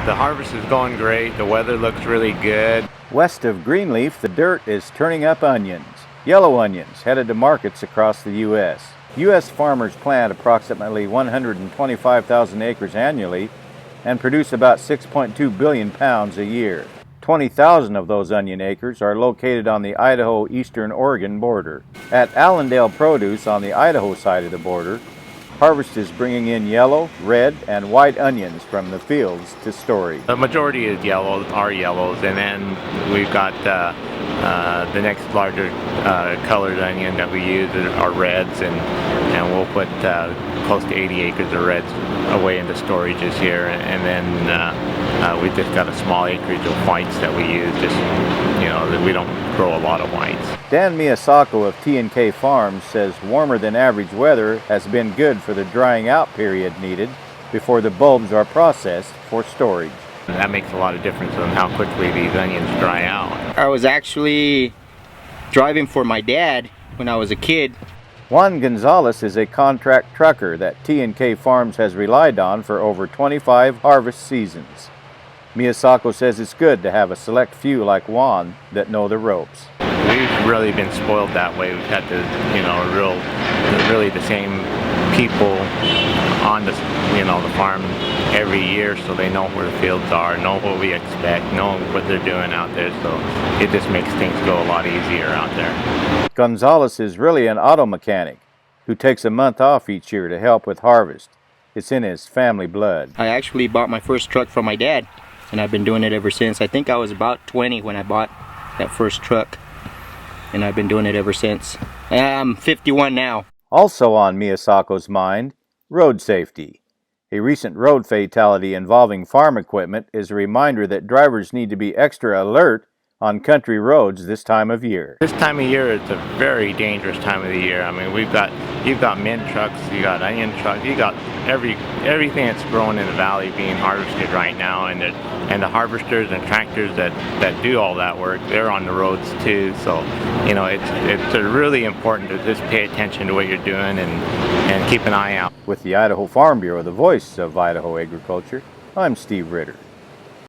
The harvest is going great. The weather looks really good. West of Greenleaf, the dirt is turning up onions. Yellow onions headed to markets across the U.S. U.S. farmers plant approximately 125,000 acres annually and produce about 6.2 billion pounds a year. 20,000 of those onion acres are located on the Idaho-Eastern Oregon border. At Allendale Produce on the Idaho side of the border, harvest is bringing in yellow, red, and white onions from the fields to storage. The majority is yellow, are yellows, and then we've got the next larger colored onion that we use are reds, and we'll put close to 80 acres of reds away into storages here, and then we've just got a small acreage of whites that we use, just, you know, that we don't grow a lot of whites. Dan Miyasako of T&KFarms says warmer than average weather has been good for the drying out period needed before the bulbs are processed for storage. That makes a lot of difference on how quickly these onions dry out. I was actually driving for my dad when I was a kid. Juan Gonzalez is a contract trucker that T&KFarms has relied on for over 25 harvest seasons. Miyasako says it's good to have a select few like Juan that know the ropes. We've really been spoiled that way. We've had really the same people on the farm every year, so they know where the fields are, know what we expect, know what they're doing out there, so it just makes things go a lot easier out there. Gonzalez is really an auto mechanic who takes a month off each year to help with harvest. It's in his family blood. I actually bought my first truck from my dad, and I've been doing it ever since. I think I was about 20 when I bought that first truck, and I've been doing it ever since. I'm 51 now. Also on Miyasako's mind, road safety. A recent road fatality involving farm equipment is a reminder that drivers need to be extra alert on country roads this time of year. This time of year is a very dangerous time of the year. I mean, you've got mint trucks, you got onion trucks, you got everything that's growing in the valley being harvested right now, and the harvesters and tractors that do all that work, they're on the roads too. So, you know, it's really important to just pay attention to what you're doing and keep an eye out. With the Idaho Farm Bureau, the voice of Idaho agriculture, I'm Steve Ritter.